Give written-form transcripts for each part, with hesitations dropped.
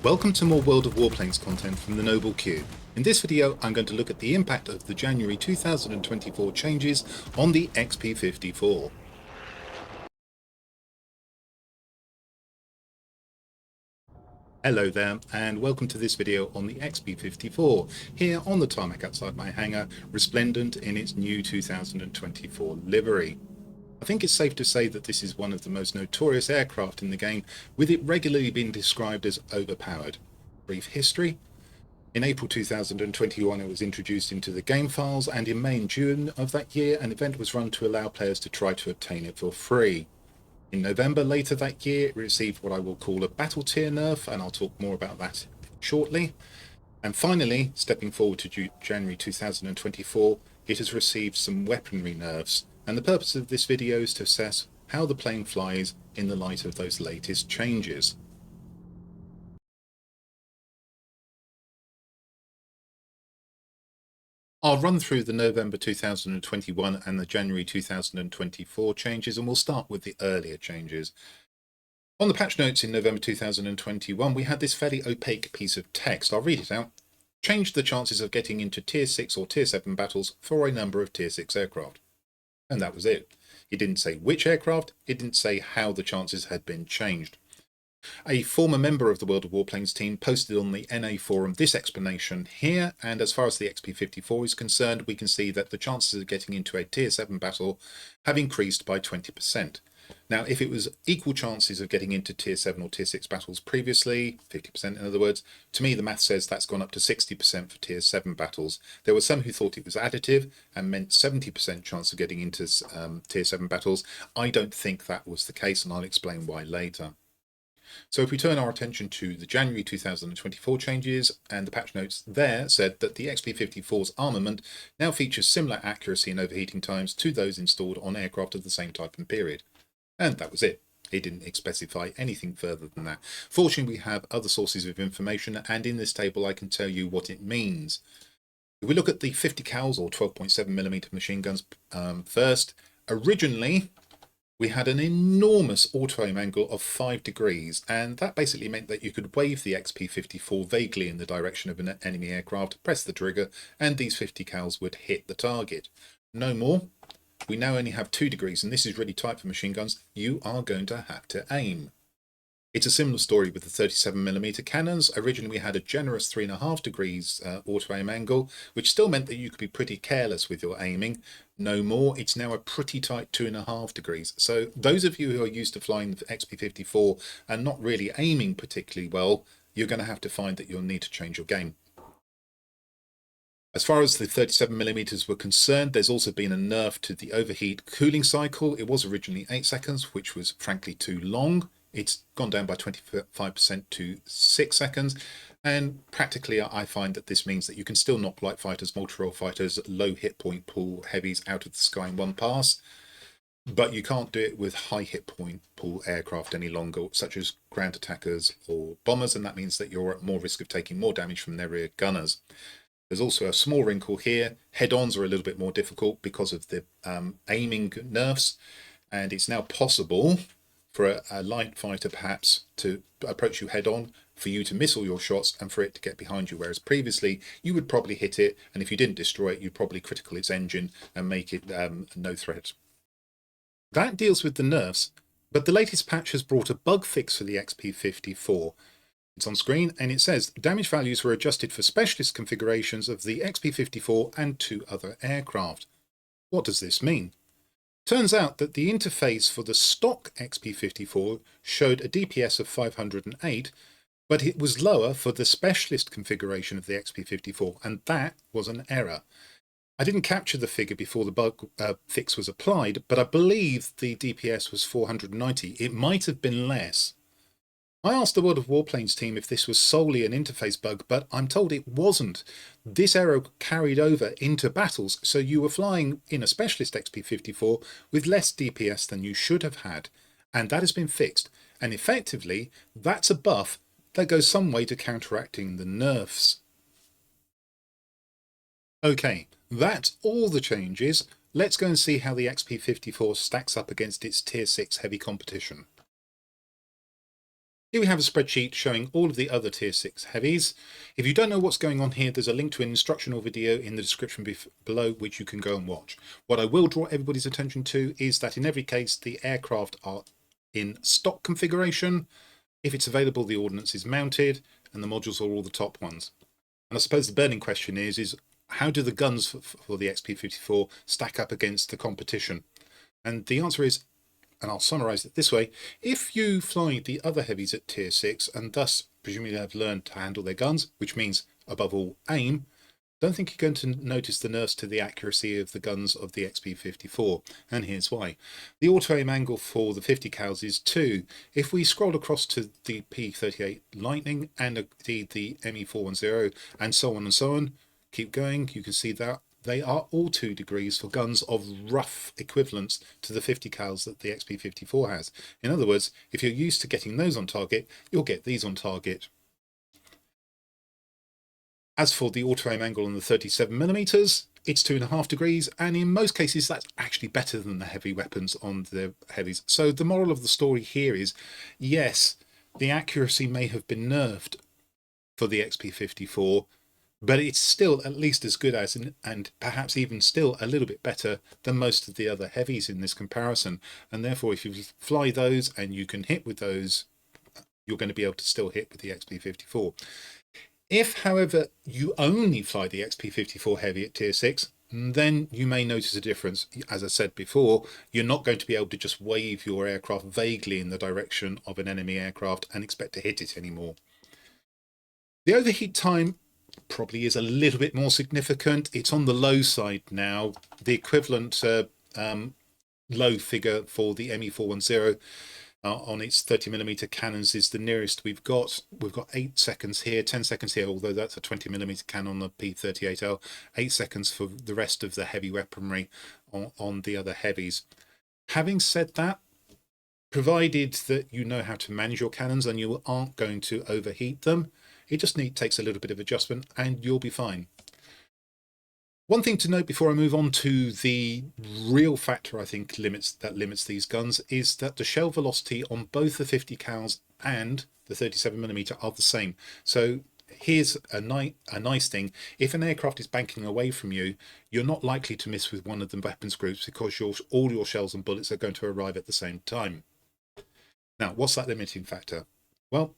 Welcome to more World of Warplanes content from the Noble Q. In this video I'm going to look at the impact of the January 2024 changes on the XP-54. Hello there and welcome to this video on the XP-54, here on the tarmac outside my hangar, resplendent in its new 2024 livery. I think it's safe to say that this is one of the most notorious aircraft in the game, with it regularly being described as overpowered. Brief history. In April 2021 it was introduced into the game files, and in May and June of that year an event was run to allow players to try to obtain it for free. In November later that year it received what I will call a battle tier nerf, and I'll talk more about that shortly. And finally, stepping forward to January 2024, it has received some weaponry nerfs, and the purpose of this video is to assess how the plane flies in the light of those latest changes. I'll run through the November 2021 and the January 2024 changes, and we'll start with the earlier changes. On the patch notes in November 2021, we had this fairly opaque piece of text. I'll read it out. Changed the chances of getting into Tier 6 or Tier 7 battles for a number of Tier 6 aircraft. And that was it. It didn't say which aircraft, it didn't say how the chances had been changed. A former member of the World of Warplanes team posted on the NA forum this explanation here, and as far as the XP-54 is concerned, we can see that the chances of getting into a Tier 7 battle have increased by 20%. Now, if it was equal chances of getting into Tier 7 or Tier 6 battles previously, 50% in other words, to me the math says that's gone up to 60% for Tier 7 battles. There were some who thought it was additive and meant 70% chance of getting into Tier 7 battles. I don't think that was the case, and I'll explain why later. So if we turn our attention to the January 2024 changes, and the patch notes there said that the XP-54's armament now features similar accuracy and overheating times to those installed on aircraft of the same type and period. And that was it. It didn't specify anything further than that. Fortunately, we have other sources of information, and in this table I can tell you what it means. If we look at the 50 cals or 12.7mm machine guns first, originally we had an enormous auto-aim angle of 5 degrees, and that basically meant that you could wave the XP-54 vaguely in the direction of an enemy aircraft, press the trigger, and these 50 cals would hit the target. No more. We now only have 2 degrees, and this is really tight for machine guns. You are going to have to aim. It's a similar story with the 37mm cannons. Originally we had a generous 3.5 degrees auto-aim angle, which still meant that you could be pretty careless with your aiming. No more. It's now a pretty tight 2.5 degrees. So those of you who are used to flying the XP-54 and not really aiming particularly well, you're going to have to find that you'll need to change your game. As far as the 37mm were concerned, there's also been a nerf to the overheat cooling cycle. It was originally 8 seconds, which was frankly too long. It's gone down by 25% to 6 seconds, and practically I find that this means that you can still knock light fighters, multi-role fighters, low hit point pool heavies out of the sky in one pass, but you can't do it with high hit point pool aircraft any longer, such as ground attackers or bombers, and that means that you're at more risk of taking more damage from their rear gunners. There's also a small wrinkle here. Head-ons are a little bit more difficult because of the aiming nerfs, and it's now possible for a light fighter perhaps to approach you head-on, for you to miss all your shots and for it to get behind you, whereas previously you would probably hit it, and if you didn't destroy it, you'd probably critical its engine and make it no threat. That deals with the nerfs, but the latest patch has brought a bug fix for the XP-54. It's on screen, and it says damage values were adjusted for specialist configurations of the XP-54 and 2 other aircraft. What does this mean? Turns out that the interface for the stock XP-54 showed a DPS of 508, but it was lower for the specialist configuration of the XP-54, and that was an error. I didn't capture the figure before the bug fix was applied, but I believe the DPS was 490. It might have been less. I asked the World of Warplanes team if this was solely an interface bug, but I'm told it wasn't. This error carried over into battles, so you were flying in a specialist XP-54 with less DPS than you should have had, and that has been fixed, and effectively that's a buff that goes some way to counteracting the nerfs. Okay, that's all the changes. Let's go and see how the XP-54 stacks up against its Tier 6 heavy competition. Here we have a spreadsheet showing all of the other tier 6 heavies. If you don't know what's going on here, there's a link to an instructional video in the description below which you can go and watch. What I will draw everybody's attention to is that in every case the aircraft are in stock configuration. If it's available, the ordnance is mounted and the modules are all the top ones. And I suppose the burning question is how do the guns for the XP-54 stack up against the competition? And the answer is, and I'll summarise it this way, if you fly the other heavies at tier 6 and thus presumably have learned to handle their guns, which means above all aim, don't think you're going to notice the nerfs to the accuracy of the guns of the XP-54, and here's why. The auto-aim angle for the 50 cals is 2. If we scroll across to the P-38 Lightning and indeed the ME-410 and so on, keep going, you can see that they are all 2 degrees for guns of rough equivalence to the 50 cals that the XP-54 has. In other words, if you're used to getting those on target, you'll get these on target. As for the auto-aim angle on the 37mm, it's 2.5 degrees, and in most cases that's actually better than the heavy weapons on the heavies. So the moral of the story here is, yes, the accuracy may have been nerfed for the XP-54, but it's still at least as good as, and perhaps even still a little bit better than most of the other heavies in this comparison. And therefore, if you fly those and you can hit with those, you're going to be able to still hit with the XP-54. If, however, you only fly the XP-54 Heavy at tier 6, then you may notice a difference. As I said before, you're not going to be able to just wave your aircraft vaguely in the direction of an enemy aircraft and expect to hit it anymore. The overheat time probably is a little bit more significant. It's on the low side now. The equivalent low figure for the ME-410 on its 30mm cannons is the nearest we've got. We've got 8 seconds here, 10 seconds here, although that's a 20mm cannon on the P-38L, 8 seconds for the rest of the heavy weaponry on the other heavies. Having said that, provided that you know how to manage your cannons and you aren't going to overheat them, it just takes a little bit of adjustment and you'll be fine. One thing to note before I move on to the real factor I think limits these guns is that the shell velocity on both the 50 cals and the 37mm are the same. So here's a nice thing. If an aircraft is banking away from you, you're not likely to miss with one of the weapons groups because all your shells and bullets are going to arrive at the same time. Now, what's that limiting factor? Well,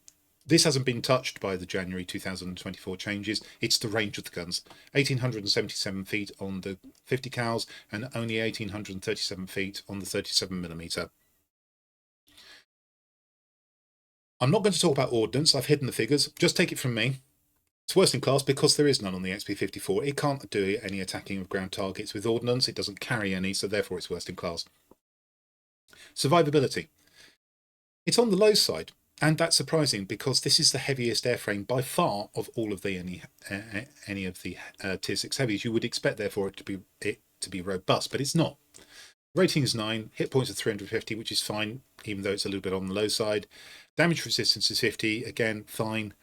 this hasn't been touched by the January 2024 changes. It's the range of the guns. 1,877 feet on the 50 cals and only 1,837 feet on the 37mm. I'm not going to talk about ordnance. I've hidden the figures. Just take it from me. It's worst in class because there is none on the XP-54. It can't do any attacking of ground targets with ordnance. It doesn't carry any, so therefore it's worst in class. Survivability. It's on the low side. And that's surprising because this is the heaviest airframe by far of all of the any of the tier 6 heavies. You would expect therefore it to be robust, but it's not. Rating is 9, hit points of 350, which is fine, even though it's a little bit on the low side. Damage resistance is 50, again fine.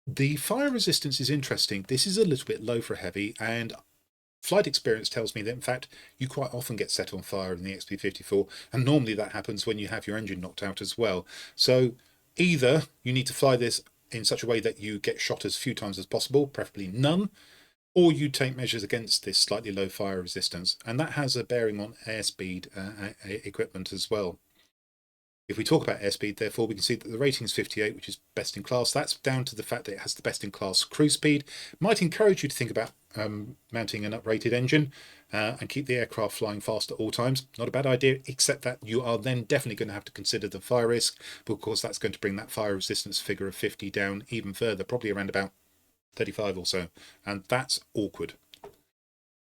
The fire resistance is interesting. This is a little bit low for a heavy, and flight experience tells me that in fact you quite often get set on fire in the XP-54, and normally that happens when you have your engine knocked out as well. So either you need to fly this in such a way that you get shot as few times as possible, preferably none, or you take measures against this slightly low fire resistance, and that has a bearing on airspeed equipment as well. If we talk about airspeed, therefore, we can see that the rating is 58, which is best in class. That's down to the fact that it has the best in class cruise speed. Might encourage you to think about mounting an uprated engine and keep the aircraft flying fast at all times. Not a bad idea, except that you are then definitely going to have to consider the fire risk, because that's going to bring that fire resistance figure of 50 down even further, probably around about 35 or so, and that's awkward.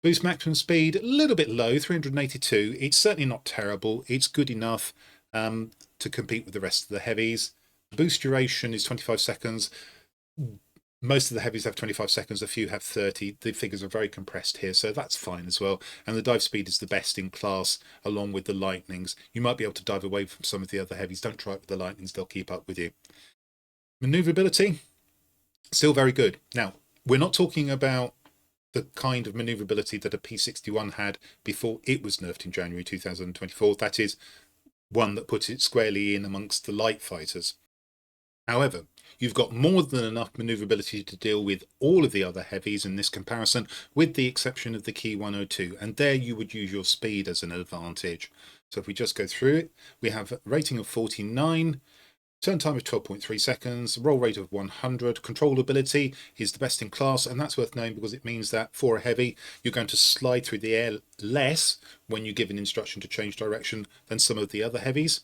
Boost maximum speed, a little bit low, 382. It's certainly not terrible. It's good enough to compete with the rest of the heavies. Boost duration is 25 seconds. Most of the heavies have 25 seconds, a few have 30. The figures are very compressed here, so that's fine as well. And the dive speed is the best in class, along with the lightnings. You might be able to dive away from some of the other heavies. Don't try it with the lightnings, they'll keep up with you. Maneuverability, still very good. Now, we're not talking about the kind of maneuverability that a P-61 had before it was nerfed in January 2024. That is one that puts it squarely in amongst the light fighters. However, you've got more than enough maneuverability to deal with all of the other heavies in this comparison, with the exception of the Key 102, and there you would use your speed as an advantage. So if we just go through it, we have a rating of 49, turn time of 12.3 seconds, roll rate of 100, controllability is the best in class, and that's worth knowing because it means that for a heavy, you're going to slide through the air less when you give an instruction to change direction than some of the other heavies.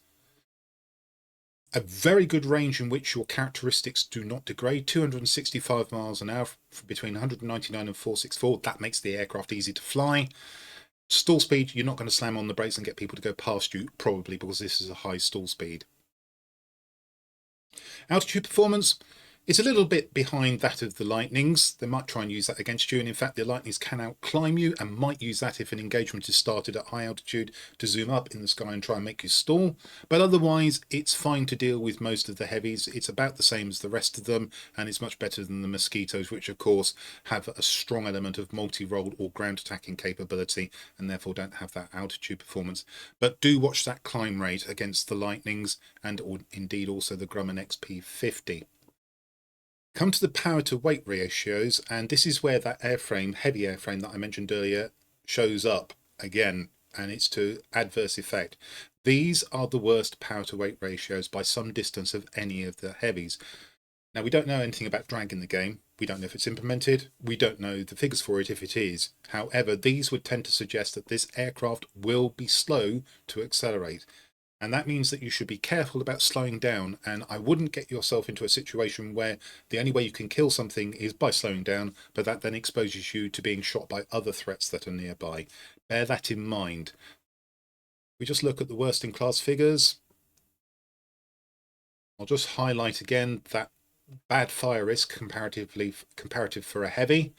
A very good range in which your characteristics do not degrade, 265 miles an hour between 199 and 464. That makes the aircraft easy to fly. Stall speed, you're not going to slam on the brakes and get people to go past you, probably because this is a high stall speed. Altitude performance, it's a little bit behind that of the Lightnings. They might try and use that against you, and in fact the Lightnings can outclimb you and might use that if an engagement is started at high altitude to zoom up in the sky and try and make you stall. But otherwise it's fine to deal with most of the heavies. It's about the same as the rest of them, and it's much better than the Mosquitoes, which of course have a strong element of multi-role or ground attacking capability and therefore don't have that altitude performance. But do watch that climb rate against the Lightnings and or indeed also the Grumman XP-50. Come to the power to weight ratios, and this is where that airframe, heavy airframe that I mentioned earlier, shows up again, and it's to adverse effect. These are the worst power to weight ratios by some distance of any of the heavies. Now, we don't know anything about drag in the game. We don't know if it's implemented. We don't know the figures for it if it is. However, these would tend to suggest that this aircraft will be slow to accelerate. And that means that you should be careful about slowing down, and I wouldn't get yourself into a situation where the only way you can kill something is by slowing down, but that then exposes you to being shot by other threats that are nearby. Bear that in mind. We just look at the worst in class figures. I'll just highlight again that bad fire risk comparative for a heavy.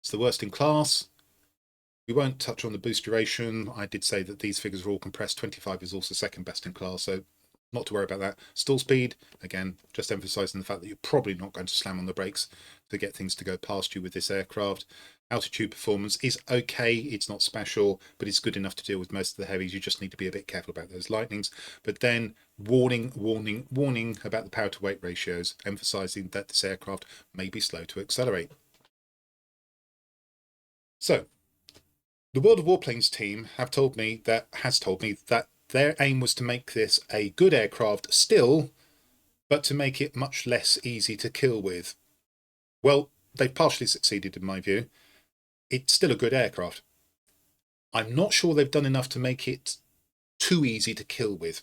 It's the worst in class. We won't touch on the boost duration. I did say that these figures are all compressed. 25 is also second best in class, so not to worry about that. Stall speed, again, just emphasising the fact that you're probably not going to slam on the brakes to get things to go past you with this aircraft. Altitude performance is okay. It's not special, but it's good enough to deal with most of the heavies. You just need to be a bit careful about those Lightnings. But then warning, warning, warning about the power to weight ratios, emphasising that this aircraft may be slow to accelerate. So, the World of Warplanes team has told me that their aim was to make this a good aircraft still, but to make it much less easy to kill with. Well, they've partially succeeded in my view. It's still a good aircraft. I'm not sure they've done enough to make it too easy to kill with.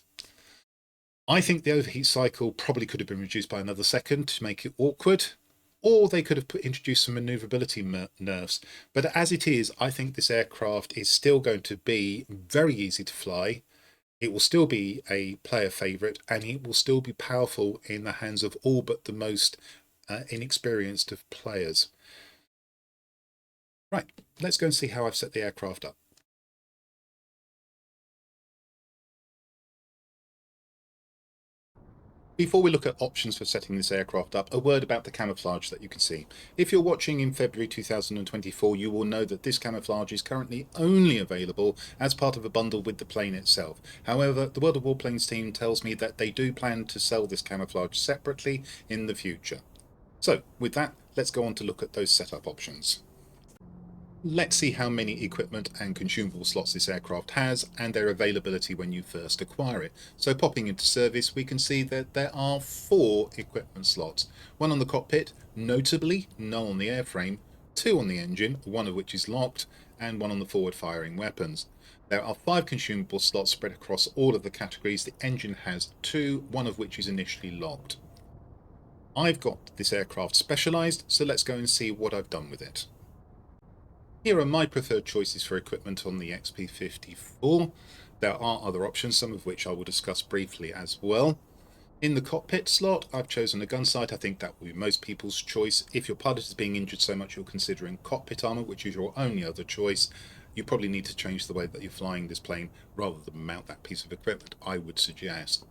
I think the overheat cycle probably could have been reduced by another second to make it awkward, or they could have introduced some maneuverability nerfs. But as it is, I think this aircraft is still going to be very easy to fly. It will still be a player favourite, and it will still be powerful in the hands of all but the most inexperienced of players. Right, let's go and see how I've set the aircraft up. Before we look at options for setting this aircraft up, a word about the camouflage that you can see. If you're watching in February 2024, you will know that this camouflage is currently only available as part of a bundle with the plane itself. However, the World of Warplanes team tells me that they do plan to sell this camouflage separately in the future. So, with that, let's go on to look at those setup options. Let's see how many equipment and consumable slots this aircraft has and their availability when you first acquire it. So popping into service, we can see that there are 4 equipment slots. 1 on the cockpit, notably none on the airframe, 2 on the engine, 1 of which is locked, and 1 on the forward firing weapons. There are 5 consumable slots spread across all of the categories. The engine has 2, 1 of which is initially locked. I've got this aircraft specialised, so let's go and see what I've done with it. Here are my preferred choices for equipment on the XP-54. There are other options, some of which I will discuss briefly as well. In the cockpit slot, I've chosen a gun sight. I think that will be most people's choice. If your pilot is being injured so much you're considering cockpit armour, which is your only other choice, you probably need to change the way that you're flying this plane rather than mount that piece of equipment, I would suggest.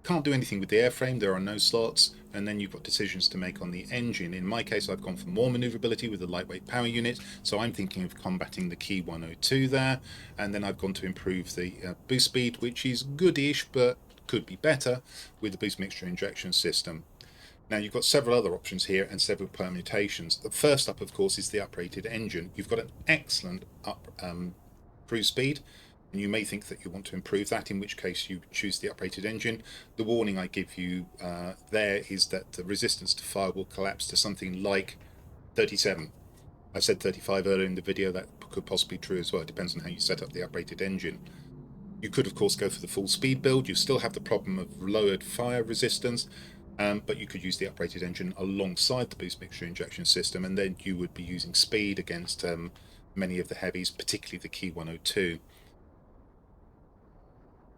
Can't do anything with the airframe, there are no slots, and then you've got decisions to make on the engine. In my case, I've gone for more manoeuvrability with a lightweight power unit, so I'm thinking of combating the Key 102 there, and then I've gone to improve the boost speed, which is goodish, but could be better with the boost mixture injection system. Now you've got several other options here and several permutations. The first up, of course, is the uprated engine. You've got an excellent cruise speed, and you may think that you want to improve that, in which case you choose the uprated engine. The warning I give you there is that the resistance to fire will collapse to something like 37. I said 35 earlier in the video. That could possibly be true as well. It depends on how you set up the uprated engine. You could, of course, go for the full speed build. You still have the problem of lowered fire resistance, but you could use the uprated engine alongside the boost mixture injection system, and then you would be using speed against many of the heavies, particularly the Key 102.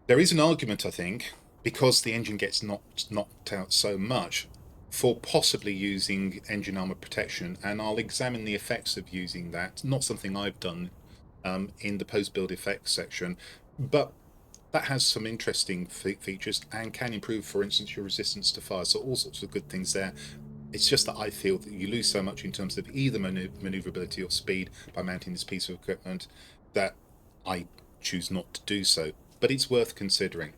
There is an argument, I think, because the engine gets knocked out so much, for possibly using engine armor protection, and I'll examine the effects of using that. Not something I've done in the post-build effects section, but that has some interesting features and can improve, for instance, your resistance to fire. So all sorts of good things there. It's just that I feel that you lose so much in terms of either maneuverability or speed by mounting this piece of equipment that I choose not to do so. But it's worth considering.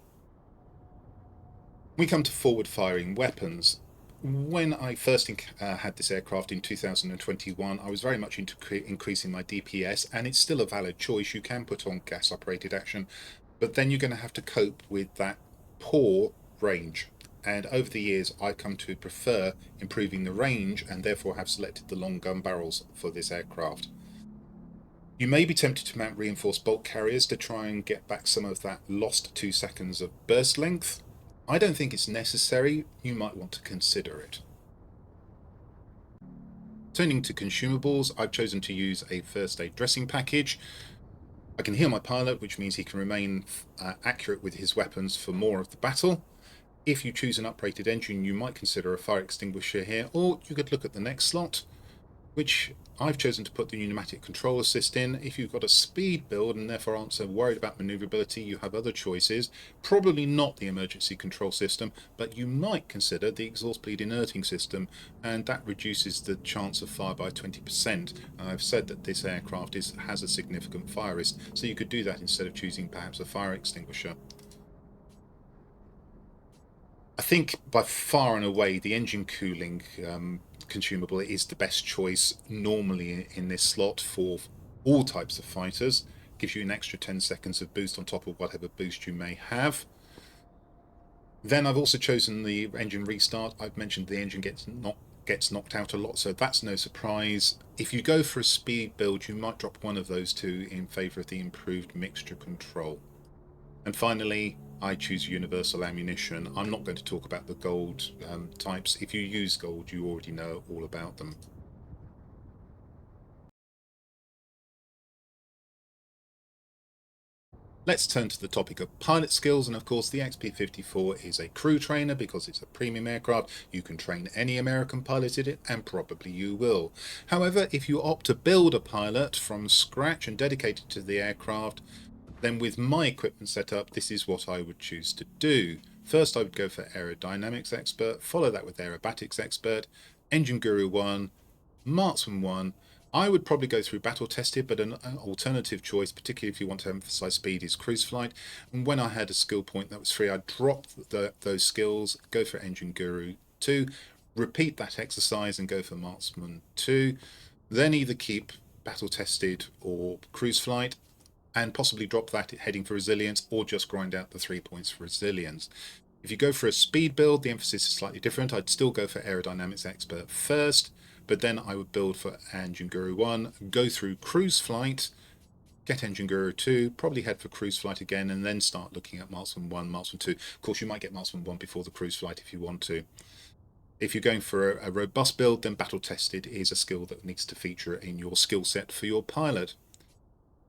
We come to forward-firing weapons. When I first had this aircraft in 2021, I was very much into increasing my DPS, and it's still a valid choice. You can put on gas-operated action, but then you're going to have to cope with that poor range. And over the years, I've come to prefer improving the range, and therefore have selected the long gun barrels for this aircraft. You may be tempted to mount reinforced bolt carriers to try and get back some of that lost 2 seconds of burst length. I don't think it's necessary. You might want to consider it. Turning to consumables, I've chosen to use a first aid dressing package. I can heal my pilot, which means he can remain accurate with his weapons for more of the battle. If you choose an uprated engine, you might consider a fire extinguisher here, or you could look at the next slot, which I've chosen to put the pneumatic control assist in. If you've got a speed build and therefore aren't so worried about maneuverability, you have other choices. Probably not the emergency control system, but you might consider the exhaust bleed inerting system, and that reduces the chance of fire by 20%. I've said that this aircraft has a significant fire risk, so you could do that instead of choosing perhaps a fire extinguisher. I think by far and away the engine cooling consumable is the best choice normally in this slot for all types of fighters. Gives you an extra 10 seconds of boost on top of whatever boost you may have. Then I've also chosen the engine restart. I've mentioned the engine gets knocked out a lot, so that's no surprise. If you go for a speed build, you might drop one of those two in favour of the improved mixture control. And finally, I choose universal ammunition. I'm not going to talk about the gold types. If you use gold, you already know all about them. Let's turn to the topic of pilot skills, and of course the XP-54 is a crew trainer because it's a premium aircraft. You can train any American pilot in it, and probably you will. However, if you opt to build a pilot from scratch and dedicate it to the aircraft, then with my equipment setup, this is what I would choose to do. First, I would go for Aerodynamics Expert, follow that with Aerobatics Expert, Engine Guru 1, Marksman 1. I would probably go through Battle Tested, but an alternative choice, particularly if you want to emphasize speed, is Cruise Flight. And when I had a skill point that was free, I'd drop those skills, go for Engine Guru 2, repeat that exercise and go for Marksman 2, then either keep Battle Tested or Cruise Flight, and possibly drop that heading for resilience, or just grind out the 3 points for resilience. If you go for a speed build, the emphasis is slightly different. I'd still go for Aerodynamics Expert first, but then I would build for Engine Guru 1, go through Cruise Flight, get Engine Guru 2, probably head for Cruise Flight again, and then start looking at Marksman 1, Marksman 2. Of course, you might get Marksman 1 before the Cruise Flight if you want to. If you're going for a robust build, then Battle Tested is a skill that needs to feature in your skill set for your pilot.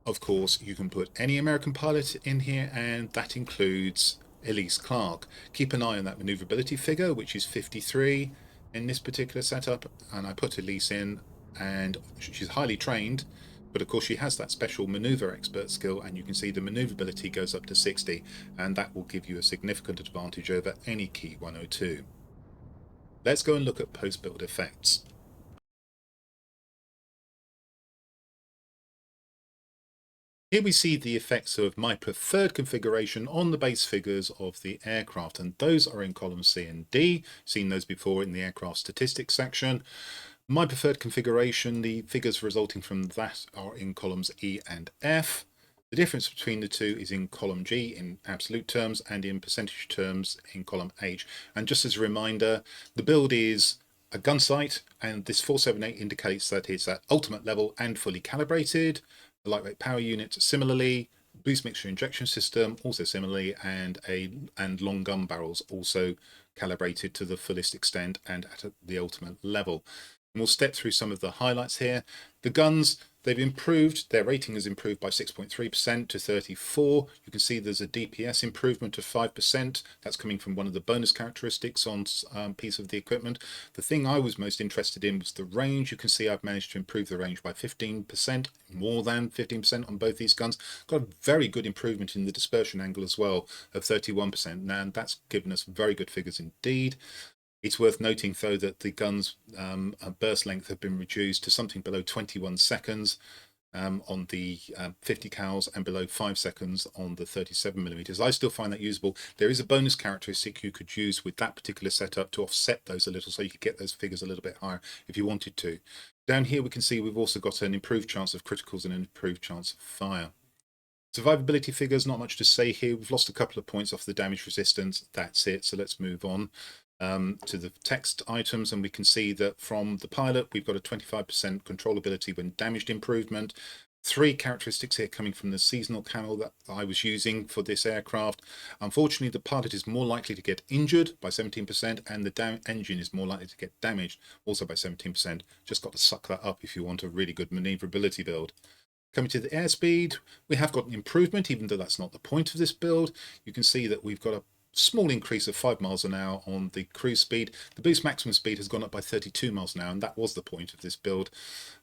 Of course, you can put any American pilot in here, and that includes Elise Clark. Keep an eye on that maneuverability figure, which is 53 in this particular setup, and I put Elise in, and she's highly trained, but of course she has that special maneuver expert skill, and you can see the maneuverability goes up to 60, and that will give you a significant advantage over any Key 102. Let's go and look at post-build effects. Here we see the effects of my preferred configuration on the base figures of the aircraft, and those are in columns C and D. Seen those before in the aircraft statistics section. My preferred configuration, the figures resulting from that are in columns E and F. The difference between the two is in column G in absolute terms and in percentage terms in column H. And just as a reminder, the build is a gun sight, and this 478 indicates that it's at ultimate level and fully calibrated. The lightweight power unit similarly, boost mixture injection system also similarly, and long gun barrels also calibrated to the fullest extent and at the ultimate level. And we'll step through some of the highlights here. The guns, they've improved, their rating has improved by 6.3% to 34. You can see there's a DPS improvement of 5%. That's coming from one of the bonus characteristics on piece of the equipment. The thing I was most interested in was the range. You can see I've managed to improve the range by 15%, more than 15% on both these guns. Got a very good improvement in the dispersion angle as well of 31%, and that's given us very good figures indeed. It's worth noting, though, that the gun's burst length have been reduced to something below 21 seconds on the 50 cals and below 5 seconds on the 37mm. I still find that usable. There is a bonus characteristic you could use with that particular setup to offset those a little, so you could get those figures a little bit higher if you wanted to. Down here we can see we've also got an improved chance of criticals and an improved chance of fire. Survivability figures, not much to say here. We've lost a couple of points off the damage resistance. That's it, so let's move on to the text items, and we can see that from the pilot we've got a 25% controllability when damaged improvement. 3 characteristics here coming from the seasonal camo that I was using for this aircraft. Unfortunately, the pilot is more likely to get injured by 17%, and the engine is more likely to get damaged also by 17%. Just got to suck that up if you want a really good maneuverability build. Coming to the airspeed, we have got an improvement, even though that's not the point of this build. You can see that we've got a small increase of 5 miles an hour on the cruise speed. The boost maximum speed has gone up by 32 miles an hour, and that was the point of this build.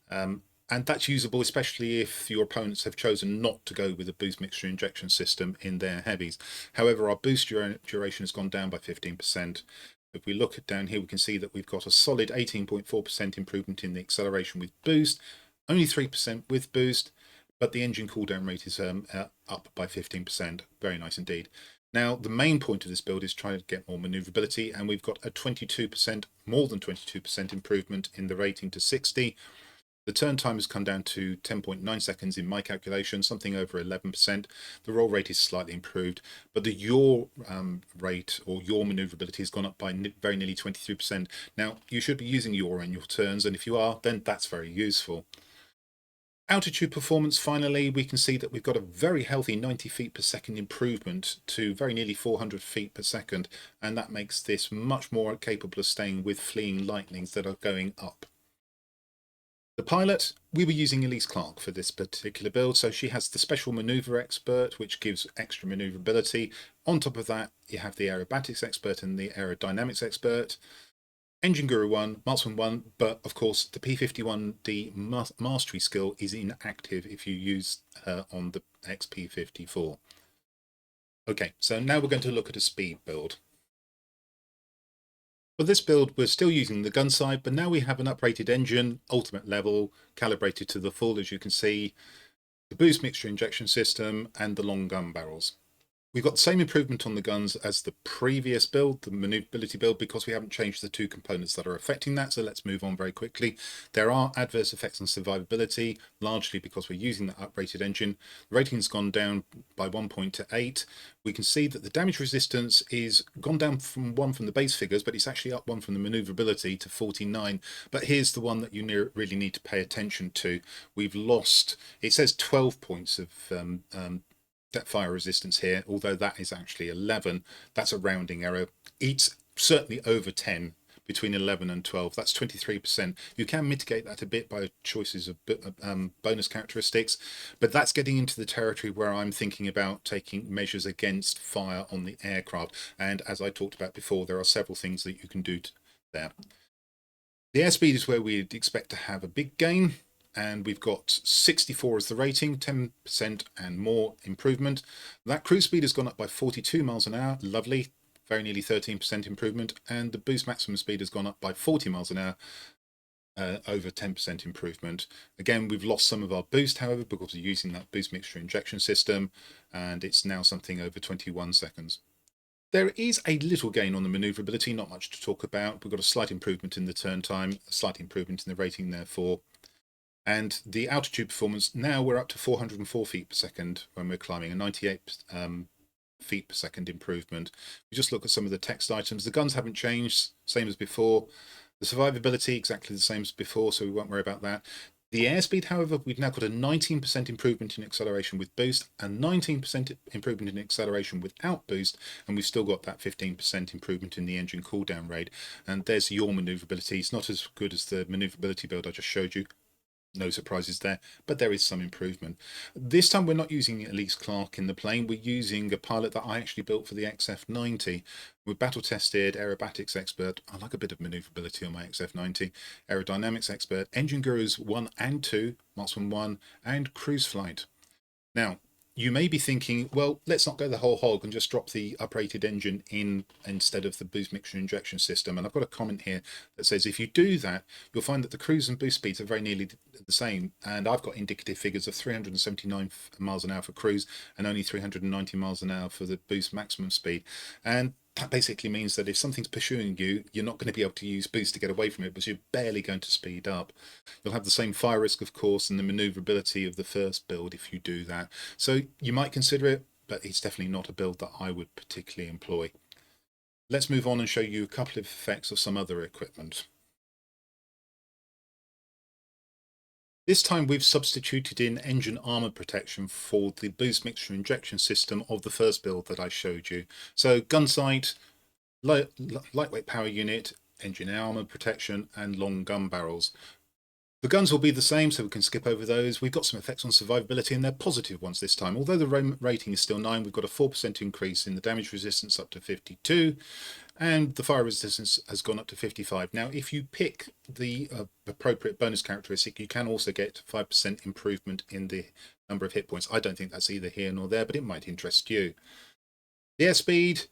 And that's usable, especially if your opponents have chosen not to go with a boost mixture injection system in their heavies. However, our boost duration has gone down by 15%. If we look at down here, we can see that we've got a solid 18.4% improvement in the acceleration with boost, only 3% with boost, but the engine cooldown rate is up by 15%. Very nice indeed. Now, the main point of this build is trying to get more maneuverability, and we've got a 22%, more than 22% improvement in the rating to 60. The turn time has come down to 10.9 seconds in my calculation, something over 11%. The roll rate is slightly improved, but the yaw rate or yaw maneuverability has gone up by very nearly 23%. Now, you should be using yaw in your turns, and if you are, then that's very useful. Altitude performance, finally, we can see that we've got a very healthy 90 feet per second improvement to very nearly 400 feet per second, and that makes this much more capable of staying with fleeing lightnings that are going up. The pilot, we were using Elise Clark for this particular build, so she has the special maneuver expert, which gives extra maneuverability. On top of that, you have the aerobatics expert and the aerodynamics expert. Engine Guru 1, Marksman 1, but of course the P51D mastery skill is inactive if you use her on the XP-54. Okay, so now we're going to look at a speed build. For this build, we're still using the gun side, but now we have an uprated engine, ultimate level, calibrated to the full, as you can see, the boost mixture injection system, and the long gun barrels. We've got the same improvement on the guns as the previous build, the maneuverability build, because we haven't changed the 2 components that are affecting that, so let's move on very quickly. There are adverse effects on survivability, largely because we're using that uprated engine. The rating's gone down by 1 point to 8. We can see that the damage resistance is gone down from 1 from the base figures, but it's actually up 1 from the maneuverability to 49. But here's the one that you really need to pay attention to. We've lost, it says 12 points of fire resistance here, although that is actually 11. That's a rounding error. It's certainly over 10, between 11 and 12. That's 23%. You can mitigate that a bit by choices of bonus characteristics, but that's getting into the territory where I'm thinking about taking measures against fire on the aircraft. And as I talked about before, there are several things that you can do there. The airspeed is where we'd expect to have a big gain, and we've got 64 as the rating, 10% and more improvement. That cruise speed has gone up by 42 miles an hour, lovely, very nearly 13% improvement, and the boost maximum speed has gone up by 40 miles an hour, over 10% improvement. Again, we've lost some of our boost, however, because we're using that boost mixture injection system, and it's now something over 21 seconds. There is a little gain on the manoeuvrability, not much to talk about. We've got a slight improvement in the turn time, a slight improvement in the rating, therefore. And the altitude performance, now we're up to 404 feet per second when we're climbing, a 98 feet per second improvement. We just look at some of the text items. The guns haven't changed, same as before. The survivability, exactly the same as before, so we won't worry about that. The airspeed, however, we've now got a 19% improvement in acceleration with boost and 19% improvement in acceleration without boost, and we've still got that 15% improvement in the engine cooldown rate. And there's your manoeuvrability. It's not as good as the manoeuvrability build I just showed you. No surprises there, but there is some improvement. This time we're not using Elise Clark in the plane. We're using a pilot that I actually built for the XF90. We're battle tested, aerobatics expert. I like a bit of manoeuvrability on my XF90. Aerodynamics expert, engine gurus 1 and 2, Marksman 1, and cruise flight. Now, you may be thinking, well, let's not go the whole hog and just drop the uprated engine in instead of the boost mixture injection system. And I've got a comment here that says if you do that, you'll find that the cruise and boost speeds are very nearly the same. And I've got indicative figures of 379 miles an hour for cruise and only 390 miles an hour for the boost maximum speed. And that basically means that if something's pursuing you, you're not going to be able to use boost to get away from it, because you're barely going to speed up. You'll have the same fire risk, of course, and the manoeuvrability of the first build if you do that. So you might consider it, but it's definitely not a build that I would particularly employ. Let's move on and show you a couple of effects of some other equipment. This time we've substituted in engine armor protection for the boost mixture injection system of the first build that I showed you. So gun sight, lightweight power unit, engine armor protection, and long gun barrels. The guns will be the same, so we can skip over those. We've got some effects on survivability, and they're positive ones this time. Although the rating is still 9, we've got a 4% increase in the damage resistance up to 52, and the fire resistance has gone up to 55. Now, if you pick the appropriate bonus characteristic, you can also get 5% improvement in the number of hit points. I don't think that's either here nor there, but it might interest you. The airspeed,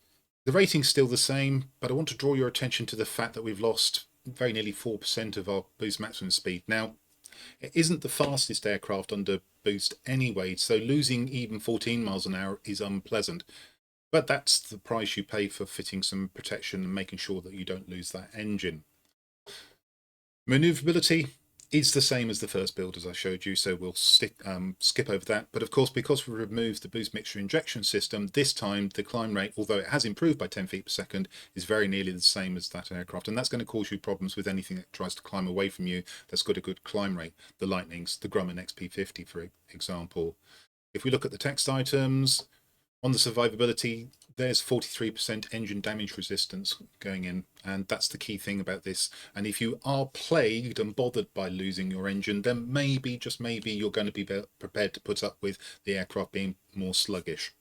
the rating's still the same, but I want to draw your attention to the fact that we've lost very nearly 4% of our boost maximum speed. Now, it isn't the fastest aircraft under boost anyway, so losing even 14 miles an hour is unpleasant. But that's the price you pay for fitting some protection and making sure that you don't lose that engine. Manoeuvrability is the same as the first build, as I showed you, so we'll skip over that. But of course, because we removed the boost mixture injection system, this time the climb rate, although it has improved by 10 feet per second, is very nearly the same as that aircraft. And that's going to cause you problems with anything that tries to climb away from you that's got a good climb rate. The Lightnings, the Grumman XP-50, for example. If we look at the text items, on the survivability, there's 43% engine damage resistance going in, and that's the key thing about this. And if you are plagued and bothered by losing your engine, then maybe, just maybe, you're going to be prepared to put up with the aircraft being more sluggish.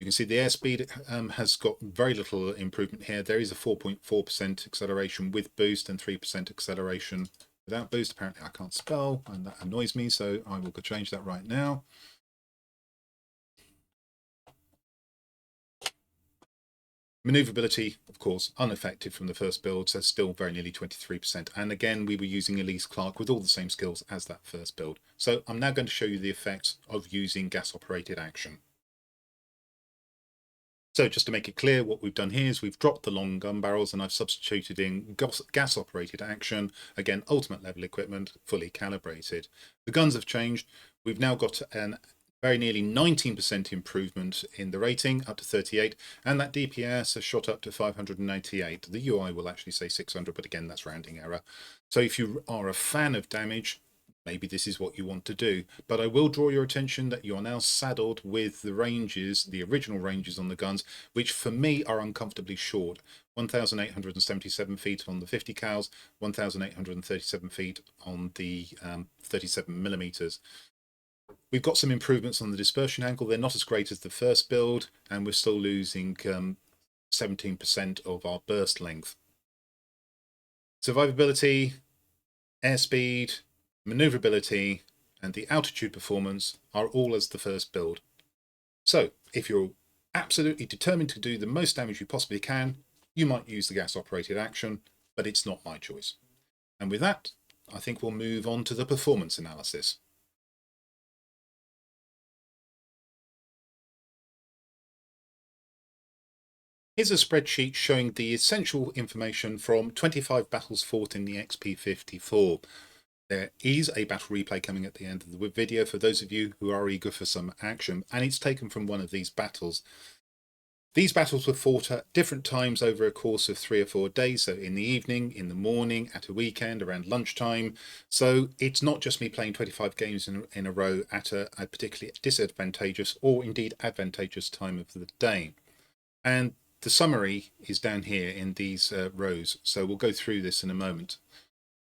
You can see the airspeed has got very little improvement here. There is a 4.4% acceleration with boost and 3% acceleration without boost. Apparently I can't spell, and that annoys me, so I will change that right now. Manoeuvrability, of course, unaffected from the first build, so still very nearly 23%. And again, we were using Elise Clark with all the same skills as that first build. So I'm now going to show you the effects of using gas-operated action. So just to make it clear, what we've done here is we've dropped the long gun barrels and I've substituted in gas-operated action. Again, ultimate level equipment, fully calibrated. The guns have changed. We've now got an very nearly 19% improvement in the rating, up to 38, and that DPS has shot up to 588. The UI will actually say 600, but again, that's rounding error. So if you are a fan of damage, maybe this is what you want to do. But I will draw your attention that you are now saddled with the ranges, the original ranges on the guns, which for me are uncomfortably short. 1,877 feet on the 50 cals, 1,837 feet on the 37 millimeters. We've got some improvements on the dispersion angle. They're not as great as the first build, and we're still losing 17% of our burst length. Survivability, airspeed, maneuverability, and the altitude performance are all as the first build. So if you're absolutely determined to do the most damage you possibly can, you might use the gas-operated action, but it's not my choice. And with that, I think we'll move on to the performance analysis. Here's a spreadsheet showing the essential information from 25 battles fought in the XP-54. There is a battle replay coming at the end of the video for those of you who are eager for some action, and it's taken from one of these battles. These battles were fought at different times over a course of 3 or 4 days, so in the evening, in the morning, at a weekend, around lunchtime. So it's not just me playing 25 games in a row at a particularly disadvantageous or indeed advantageous time of the day. And the summary is down here in these rows, so we'll go through this in a moment.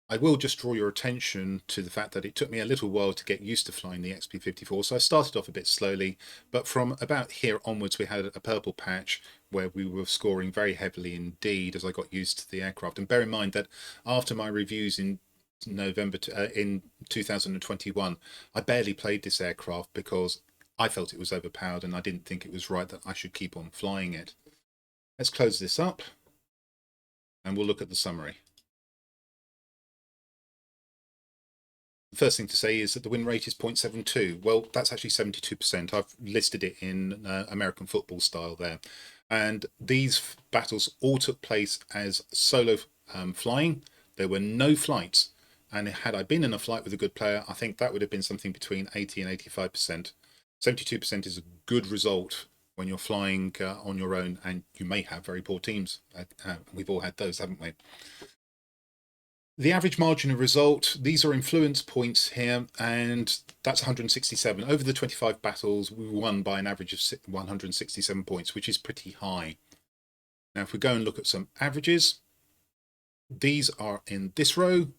I will just draw your attention to the fact that it took me a little while to get used to flying the XP-54, so I started off a bit slowly, but from about here onwards we had a purple patch where we were scoring very heavily indeed as I got used to the aircraft. And bear in mind that after my reviews in November in 2021, I barely played this aircraft because I felt it was overpowered and I didn't think it was right that I should keep on flying it. Let's close this up and we'll look at the summary. The first thing to say is that the win rate is 0.72. Well, that's actually 72%. I've listed it in American football style there. And these battles all took place as solo flying. There were no flights. And had I been in a flight with a good player, I think that would have been something between 80 and 85%. 72% is a good result when you're flying on your own, and you may have very poor teams. We've all had those, haven't we? The average margin of result, these are influence points here, and that's 167. Over the 25 battles, we won by an average of 167 points, which is pretty high. Now, if we go and look at some averages, these are in this row,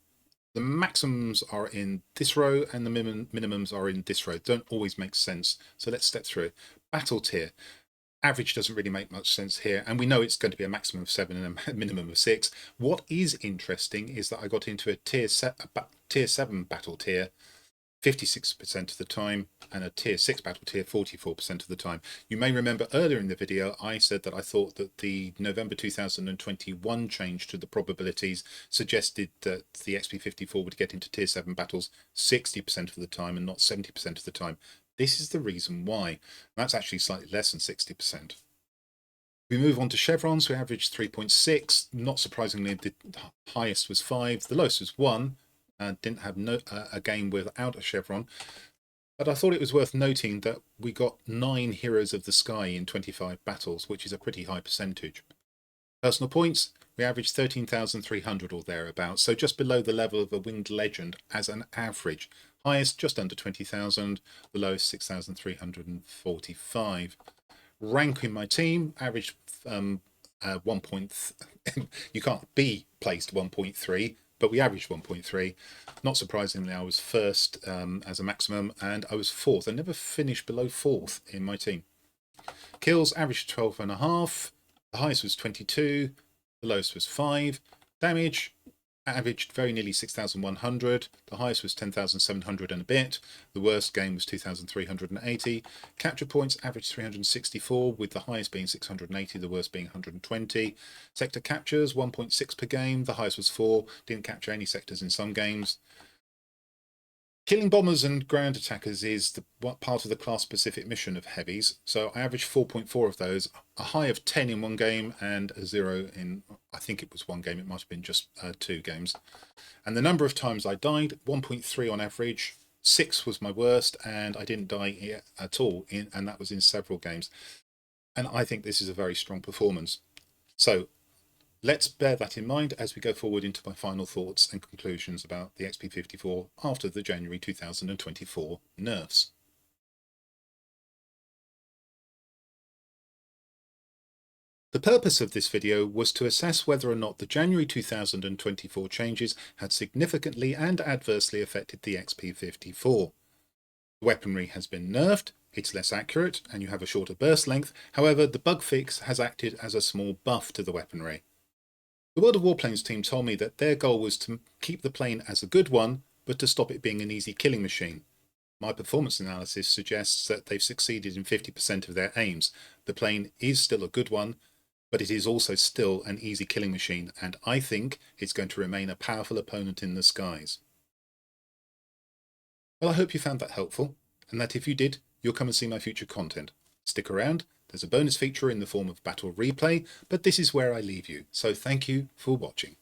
the maximums are in this row, and the minimums are in this row. Don't always make sense, so let's step through it. Battle tier. Average doesn't really make much sense here, and we know it's going to be a maximum of 7 and a minimum of 6. What is interesting is that I got into a tier 7 battle tier 56% of the time, and a tier 6 battle tier 44% of the time. You may remember earlier in the video I said that I thought that the November 2021 change to the probabilities suggested that the XP-54 would get into tier 7 battles 60% of the time and not 70% of the time. This is the reason why. That's actually slightly less than 60%. We move on to chevrons. We averaged 3.6. Not surprisingly, the highest was 5. The lowest was 1. Didn't have a game without a chevron. But I thought it was worth noting that we got 9 Heroes of the Sky in 25 battles, which is a pretty high percentage. Personal points, we averaged 13,300 or thereabouts, so just below the level of a Winged Legend as an average. Highest, just under 20,000, the lowest 6,345. Rank in my team, averaged 1. You can't be placed 1.3, but we averaged 1.3. Not surprisingly, I was first as a maximum, and I was 4th. I never finished below 4th in my team. Kills averaged 12.5. The highest was 22. The lowest was 5. Damage averaged very nearly 6,100. The highest was 10,700 and a bit. The worst game was 2,380. Capture points averaged 364, with the highest being 680, the worst being 120. Sector captures 1.6 per game. The highest was 4. Didn't capture any sectors in some games. Killing bombers and ground attackers is the part of the class-specific mission of heavies, so I averaged 4.4 of those, a high of 10 in one game and a 0 in, I think it was one game, it might have been just 2 games. And the number of times I died, 1.3 on average, 6 was my worst, and I didn't die at all, and that was in several games. And I think this is a very strong performance. So let's bear that in mind as we go forward into my final thoughts and conclusions about the XP-54 after the January 2024 nerfs. The purpose of this video was to assess whether or not the January 2024 changes had significantly and adversely affected the XP-54. The weaponry has been nerfed, it's less accurate, and you have a shorter burst length. However, the bug fix has acted as a small buff to the weaponry. The World of Warplanes team told me that their goal was to keep the plane as a good one, but to stop it being an easy killing machine. My performance analysis suggests that they've succeeded in 50% of their aims. The plane is still a good one, but it is also still an easy killing machine, and I think it's going to remain a powerful opponent in the skies. Well, I hope you found that helpful, and that if you did, you'll come and see my future content. Stick around, there's a bonus feature in the form of battle replay, but this is where I leave you, so thank you for watching.